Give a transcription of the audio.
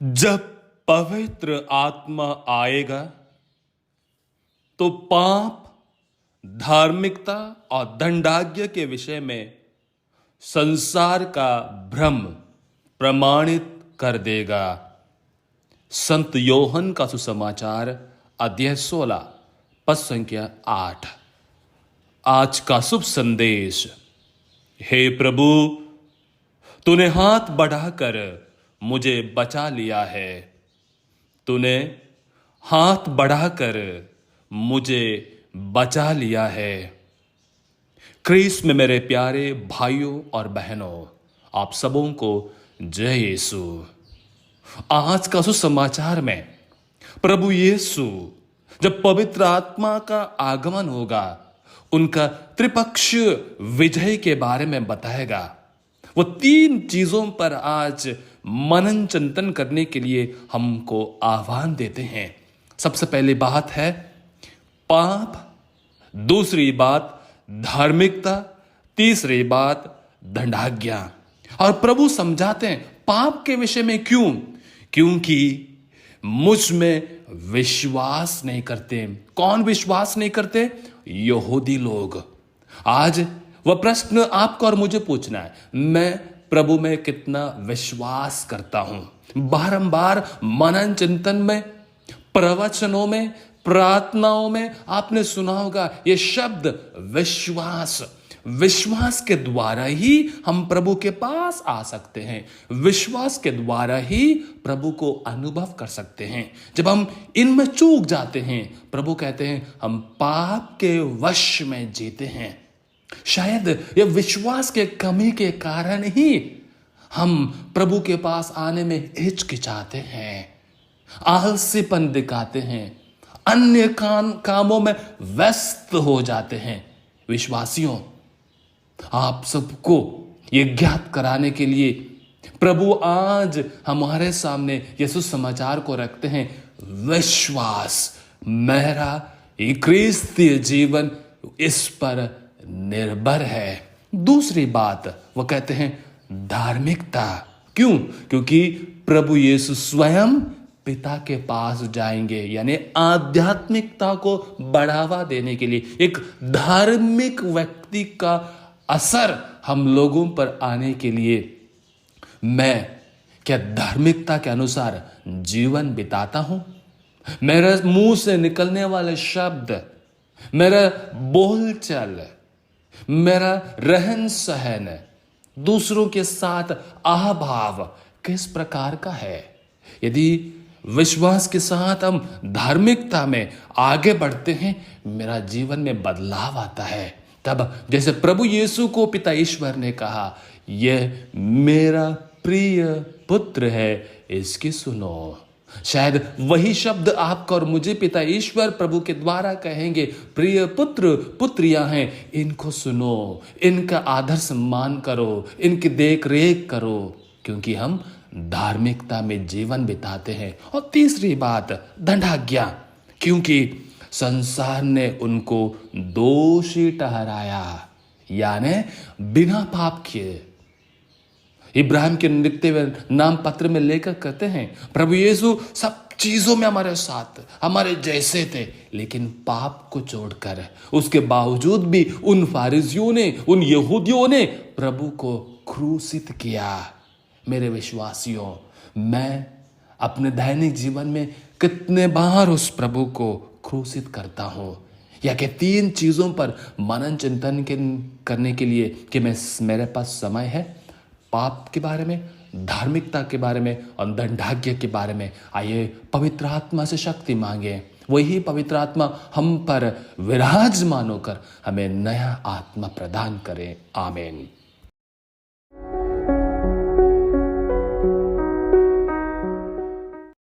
जब पवित्र आत्मा आएगा तो पाप, धार्मिकता और दंडाज्ञा के विषय में संसार का भ्रम प्रमाणित कर देगा। संत योहन का सुसमाचार अध्याय 16 पद संख्या 8। आज का शुभ संदेश। हे प्रभु, तूने हाथ बढ़ाकर मुझे बचा लिया है। तूने हाथ बढ़ाकर मुझे बचा लिया है। क्रिस्त में मेरे प्यारे भाइयों और बहनों, आप सबों को जय यीशु। आज का सुसमाचार में प्रभु यीशु जब पवित्र आत्मा का आगमन होगा, उनका त्रिपक्षीय विजय के बारे में बताएगा। वो 3 चीजों पर आज मनन चिंतन करने के लिए हमको आह्वान देते हैं। सबसे पहली बात है पाप, दूसरी बात धार्मिकता, तीसरी बात दंडाज्ञा। और प्रभु समझाते हैं पाप के विषय में क्यों? क्योंकि मुझ में विश्वास नहीं करते। कौन विश्वास नहीं करते? यहूदी लोग। आज वह प्रश्न आपको और मुझे पूछना है, मैं प्रभु में कितना विश्वास करता हूं। बारंबार मनन चिंतन में, प्रवचनों में, प्रार्थनाओं में आपने सुना होगा ये शब्द विश्वास। विश्वास के द्वारा ही हम प्रभु के पास आ सकते हैं। विश्वास के द्वारा ही प्रभु को अनुभव कर सकते हैं। जब हम इनमें चूक जाते हैं, प्रभु कहते हैं हम पाप के वश में जीते हैं। शायद यह विश्वास के कमी के कारण ही हम प्रभु के पास आने में हिचकिचाते हैं, आलसीपन दिखाते हैं, अन्य कामों में व्यस्त हो जाते हैं। विश्वासियों, आप सबको ये ज्ञात कराने के लिए प्रभु आज हमारे सामने यीशु समाचार को रखते हैं। विश्वास, मेरा ये क्रिस्तीय जीवन इस पर निर्भर है। दूसरी बात वो कहते हैं धार्मिकता। क्यों? क्योंकि प्रभु यीशु स्वयं पिता के पास जाएंगे, यानी आध्यात्मिकता को बढ़ावा देने के लिए एक धार्मिक व्यक्ति का असर हम लोगों पर आने के लिए मैं क्या धार्मिकता के अनुसार जीवन बिताता हूं? मेरे मुंह से निकलने वाले शब्द, मेरा बोलचाल, मेरा रहन सहन, दूसरों के साथ आभाव किस प्रकार का है? यदि विश्वास के साथ हम धार्मिकता में आगे बढ़ते हैं, मेरा जीवन में बदलाव आता है। तब जैसे प्रभु यीशु को पिता ईश्वर ने कहा, यह मेरा प्रिय पुत्र है, इसकी सुनो। शायद वही शब्द आपका और मुझे पिता ईश्वर प्रभु के द्वारा कहेंगे, प्रिय पुत्र पुत्रियां हैं, इनको सुनो, इनका आदर सम्मान करो, इनकी देख रेख करो, क्योंकि हम धार्मिकता में जीवन बिताते हैं। और तीसरी बात दंडाज्ञा, क्योंकि संसार ने उनको दोषी ठहराया, यानी बिना पाप किए। इब्राहिम के लिखते हुए नाम पत्र में लेकर कहते हैं, प्रभु यीशु सब चीजों में हमारे साथ, हमारे जैसे थे, लेकिन पाप को छोड़कर, उसके बावजूद भी उन फारिसियों ने, उन यहूदियों ने प्रभु को क्रूसित किया। मेरे विश्वासियों, मैं अपने दैनिक जीवन में कितने बार उस प्रभु को क्रूसित करता हूं, या कि 3 चीजों पर मनन चिंतन करने के लिए कि मेरे पास समय है, पाप के बारे में, धार्मिकता के बारे में और दंडाज्ञा के बारे में। आइए पवित्र आत्मा से शक्ति मांगे, वही पवित्र आत्मा हम पर विराजमान होकर हमें नया आत्मा प्रदान करे। आमीन।